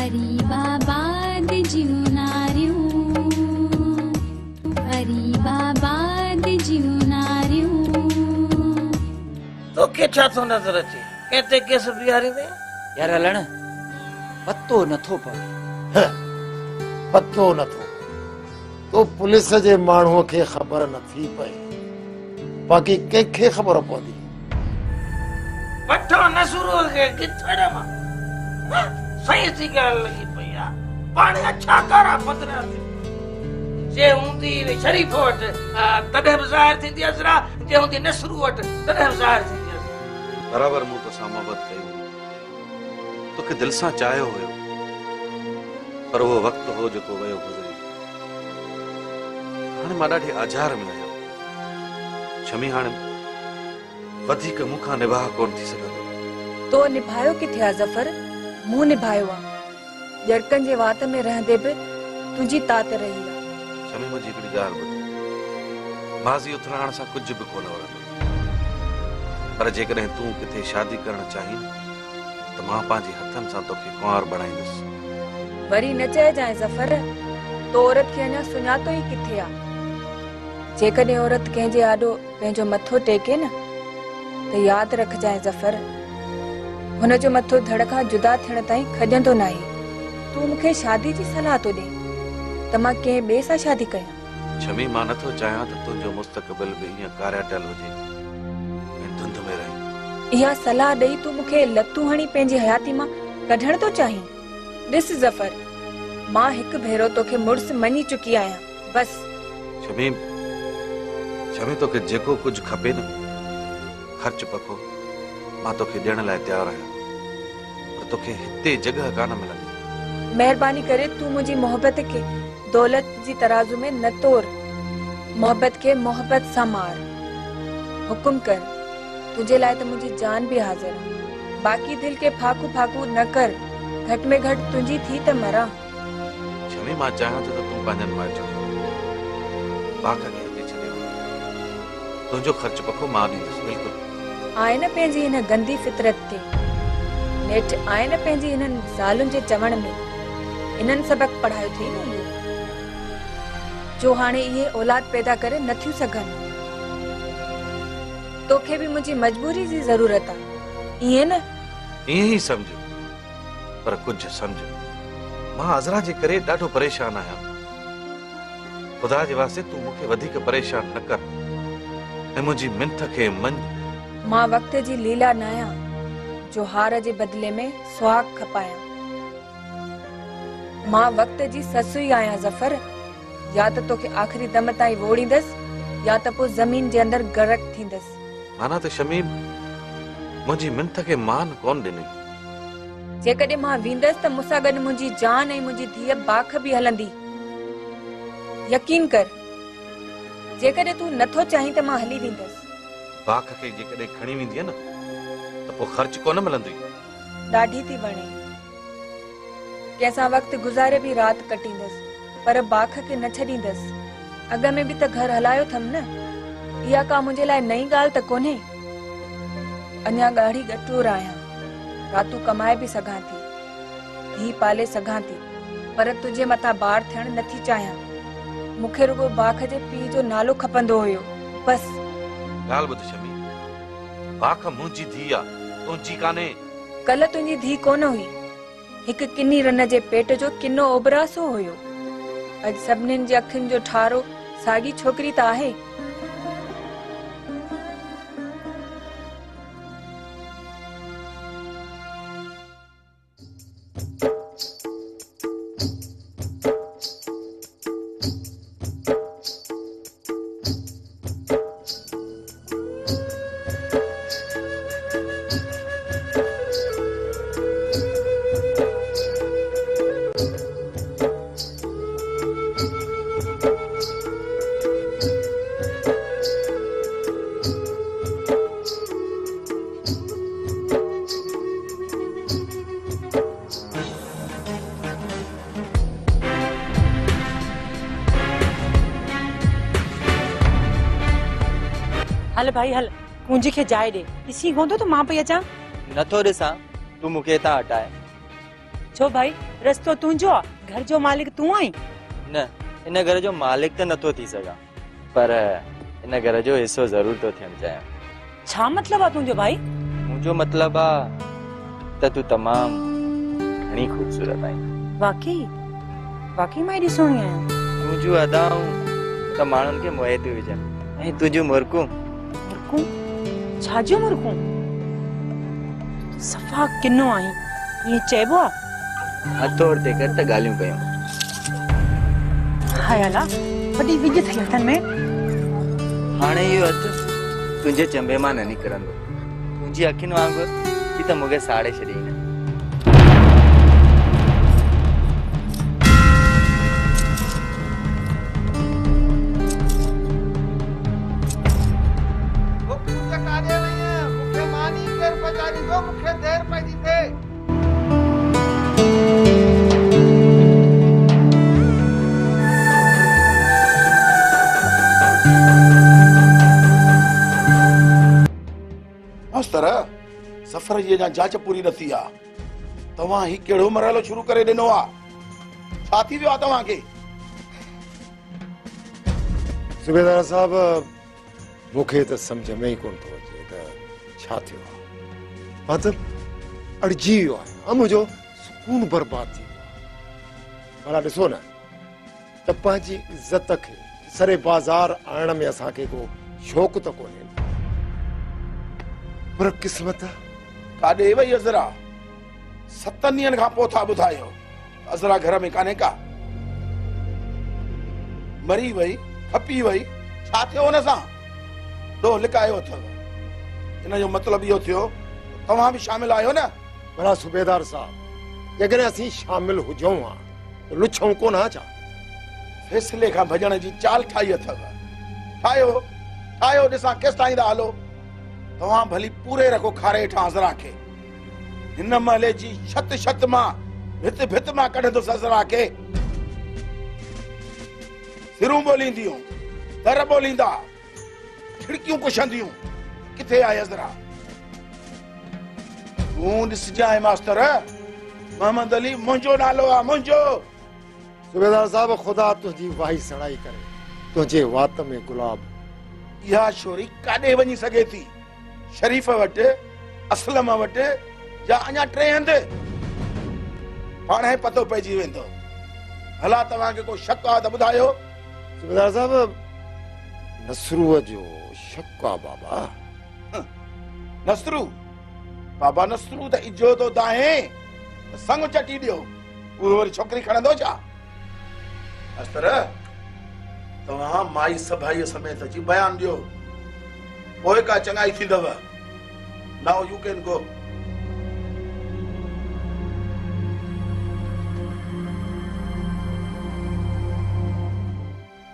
गरीबाबाद जीवनारियूं, गरीबाबाद जीवनारियूं। तो के छा थो नजर अचे केते केस बिहारी में यार हलण पतो नथो पवे। पतो नथो तो पुलिस जे माण्हूअ खे ख़बर नथी पए, बाक़ी कंहिंखे ख़बर पवंदी। वठो नसुरो के किथड़ मां सही सी ॻाल्हि लॻी पई आहे। पाण अच्छा कारा पतरा जे हूंदी शरीफ़ वटि तॾहिं बि ज़ाहिर थींदी अज़रा, जे हूंदी नसरू वटि तॾहिं बि ज़ाहिर थींदी अज़रा। बराबर मूं तोसां मोहबत कई, तोखे दिलि सां चाहियो हुयो, पर उहो वक़्तु हो जेको वियो गुज़री। हाणे मां ॾाढी आज़ार में आहियां। शमी हाणे वधीक मूंखां निभाउ कोन थी सघंदो। तो निभायो किथे आहे ज़फर? मूं निभायो आहे। जड़कन जे वात में रहंदे बि तुंहिंजी तात रही आहे। शमी मुंहिंजी हिकिड़ी ॻाल्हि ॿुध, माज़ी उथराइण सां कुझु बि कोन वणंदो, पर जेकॾहिं तूं किथे शादी करणु चाहीं त मां पंहिंजे हथनि सां तोखे कुंवार बणाईंदुसि। वरी न चइजांइ ज़फर, तो औरत खे अञा सुञातो ई किथे आहे। जेकॾहिं औरत कंहिंजे आॾो पंहिंजो मथो टेके न त यादि रखजांइ ज़फर, हुनजो मथो धड़ खां जुदा थियण ताईं खॼंदो न आहे। तूं मूंखे शादी जी सलाह थो ॾे त मां कंहिं ॿिए सां शादी कयां? शमी मां नथो चाहियां त तुंहिंजो मुस्तक़बिल बि हीअं कारियाटल हुजे ऐं धुंध में रहे। इहा सलाह ॾेई तूं मूंखे लतूं हणी पंहिंजी हयाती मां कढण थो चाहीं? ॾिस ज़फर, मां हिकु भेरो तोखे मुड़ुस मञी चुकी आहियां, बस। शमी तोखे जेको कुझु खपे न ख़र्च पको मां तोखे ॾियण लाइ तयारु आहियां, पर तोखे हिते जॻह कान मिलंदी। महिरबानी करे तूं मुंहिंजी मोहबत खे दौलत जी तराजू में न तोड़, मोहबत खे मोहबत सां मार। हुकुम कर, तुझे लाइ त मुंहिंजी जान बि हाज़िर आहे। बाक़ी दिलि खे फाकू फाकू न कर, घटि में घटि तुंहिंजी थी त मरां। शमी मां चाहियां थो त तूं पंहिंजनि माइटनि बाक़ खे हिते छॾे वञ। तुंहिंजो ख़र्च पको मां ॾींदुसि, बिल्कुलु। आहे न पंहिंजी हिन गंदी फितरत ते, नेठि आहे न पंहिंजी हिननि ज़ालुनि जे चवण में। इन्हनि सबक़ पढ़ायो थी न इहो, जो हाणे इहे औलाद पैदा करे नथियूं सघनि। तोखे बि मुंहिंजी मजबूरी जी ज़रूरत आहे, ईअं न? ईअं ई सम्झ, पर कुझु सम्झ, मां अज़रा जे करे ॾाढो परेशान आहियां। ख़ुदा जे वास्ते तूं मूंखे वधीक परेशान न कर ऐं मुंहिंजी मिंथ खे मंझ। मां वक़्त जी लीला न आहियां जो हार जे बदिले में सुहाग खपायां। मां वक़्त जी ससु ई आहियां ज़फर। या त तोखे आख़िरी दम ताईं वोड़ींदसि या त पोइ ज़मीन जे अंदरि गरक थींदसि। माना त शमी मुंहिंजी मिंथ खे मान कोन ॾिनी। जेकॾहिं मां वेंदसि त मूंसां गॾु मुंहिंजी जान ऐं मुंहिंजी धीअ बाख बि हलंदी। यकीन कर, जेकॾहिं तूं नथो चाहीं त मां हली वेंदसि। बाख खे जेकॾहिं खणी वेंदी न त पोइ ख़र्च कोन मिलंदो। ॾाढी थी वणे, कंहिंसां वक़्तु गुज़ारे बि राति कटींदसि, पर बाख खे न छॾींदसि। अॻ में बि त घर हलायो अथमि न, इहा का मुंहिंजे लाइ नई ॻाल्हि त कोन्हे। अञा ॻाढ़ी ॻटूर आहियां, रातूं कमाए बि सघां थी, धीउ पाले सघां थी, पर तुंहिंजे मथां बार थियणु नथी चाहियां। मूंखे रुगो बाख जे पीउ जो नालो खपंदो हुयो, बस। ॻाल्हि ॿुध शमी, बाख मुंहिंजी धीउ आहे, तुंहिंजी कान्हे। कल्ह तुंहिंजी धीउ कोन हुई, हिकु किनी रन जे पेट जो किनो ओबरासो हुयो। अॼु सभिनीनि जे अखियुनि जो ठारो साॻी छोकिरी त आहे। हल भाई हल, कुंजी के जाए दे, इसी होंदो तो मां पे अचा। नथो ॾिसां, तूं मूंखे हितां हटाए। छो भाई रस्तो तुंहिंजो आ, घर जो मालिक तूं आहीं। न इन घर जो मालिक त नथो थी सघां, पर इन घर जो हिस्सो ज़रूर थो थियणु चाहियां। छा मतलब आ तुंहिंजो भाई? मुंहिंजो मतिलबु आ त तूं तमामु घणी ख़ूबसूरत आहीं। वाकई वाकई मां एॾी सुहिणी आहियां। तुंहिंजूं अदाऊं त माण्हुनि खे मोहे थी विझनि, ऐं तुंहिंजूं मुरकूं मुरकूं? छाजूं मुरकूं? सफ़ा किनो आहीं, ईअं चइबो आ? हथोड़ ते कर त ॻाल्हियूं कयूं। हाय अला, वॾी विझ थी हथनि में। हाणे इहो हथु तुंहिंजे चंबे मां न निकिरंदो, तुंहिंजी अखियुनि वांगुरु ही त मूंखे साड़े छॾींदा। मास्तर सफ़र जी अञा जांच पूरी न थी आहे, तव्हां ही कहिड़ो मरहलो शुरू करे ॾिनो आहे? छा थी वियो आहे तव्हांखे? सूबेदार साहब, मूंखे त सम्झ में ई कोन थो अचे त छा थियो आहे। मां त अड़िजी वियो आहियां, मुंहिंजो सुकून बर्बाद थी वियो आहे। भला ॾिसो न त पंहिंजी इज़त खे सरे बाज़ार आणण में असांखे को शौक़ु त कोन्हे, पर क़िस्मत काॾे वई अज़रा? 7 ॾींहंनि खां पोइ था ॿुधायो अज़रा घर में कान्हे का? मरी वई, खपी वई, छा थियो हुन सां? ॾोह लिकायो अथव। इन जो मतिलबु इहो थियो तव्हां बि शामिल आहियो न? भला सूबेदार साहब, जेकॾहिं असीं शामिल हुजऊं हा त लुछऊं कोन हा छा? फैसले खां भॼण जी चाल ठाही अथव। ठाहियो ठाहियो, ॾिसां केसि ताईं था हलो। तव्हां भली पूरे रखो खारे हेठां अज़रा खे। हिन महले जी छत मां भित मां कढंदुसि अज़रा खे। सिरूं ॿोलींदियूं, दर ॿोलींदा, खिड़कियूं कुशंदियूं, किथे आहे अज़रा? तूं ॾिसजांइ मास्तर, मोहम्मद अली मुंहिंजो नालो आहे, मुंहिंजो। सूबेदार साहब, ख़ुदा तुंहिंजी वाही सड़ाई करे, तुंहिंजे वात में गुलाब। इहा छोरी काॾे वञी सघे थी? शरीफ वटि, असलम वटि, या अञा 3 हंध? पाणे पतो पइजी वेंदो। भला तव्हांखे को शक आहे त ॿुधायो। सूबेदार साहब, नसरूअ जो शक आहे बाबा। नसरू? बाबा नसरू त इजो तो दाहे, संग चटी ॾियो, उहो वरी छोकिरी खणंदो छा? अस्तर, तव्हां माई सभाईअ समेत अची बयान ॾियो, पोइ का चङाई थींदव। Now U can go.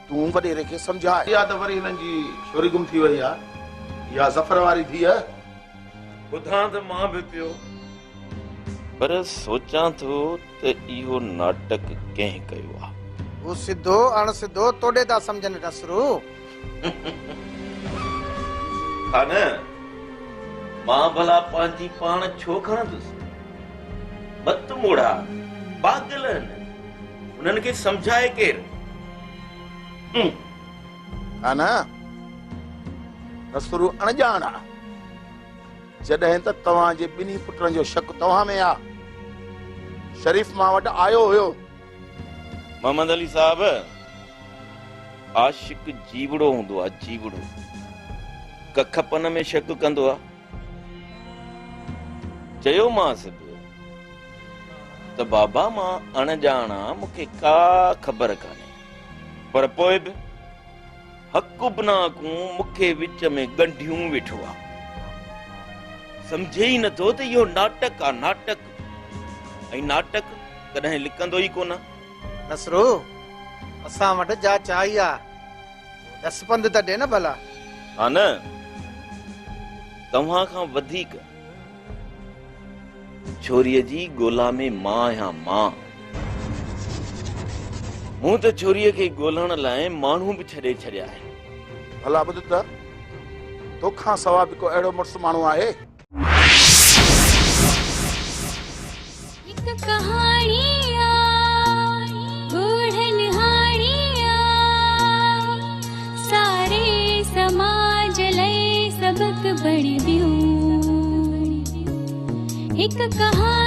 तूं वॾेरे खे सम्झाए। या त वरी हिननि जी छोरी गुम थी वई आहे, या ज़फर वारी थी आहे। ॿुधां त मां बि पियो, पर सोचां थो त इहो नाटक कंहिं कयो आहे। वो सिद्धो अणसिद्धो तोड़े था समझन नसरू। हा न, मां भला पंहिंजी पाण छो खणंदुसि? मत मोड़ा पागल आहिनि, उन्हनि खे सम्झाए केरु? हा न, नसरू अणॼाण आहे। जॾहिं त तव्हांजे ॿिन्ही पुटनि जो शक तव्हां में आहे। शरीफ़ मां वटि आयो हुयो। मोहम्मद अली साहब, आशिक जीवड़ो हूंदो आहे, जीवड़ो। कखपन में शक कंदो आहे। चयोमांसि बि त बाबा मां अणॼाणा, मूंखे का ख़बर कान्हे, पर पोइ बि हक़ बिनाकूं मूंखे विच में ॻंढियूं वेठो आहे। सम्झे ई नथो त इहो नाटक आहे, नाटक। ऐं नाटक कॾहिं लिकंदो ई कोन। नसरू, असां वटि जांच आई आहे, 10 पंध त ॾे न भला। हा न, तव्हां खां वधीक छोरीअ जी ॻोल्हा में मां आहियां, मां। मूं त छोरीअ खे ॻोल्हण लाइ माण्हू बि छॾे छॾिया आहिनि। भला ॿुध त, तोखां सवाइ बि को अहिड़ो मुड़ुसु माण्हू आहे? एक कहानी एक कहानी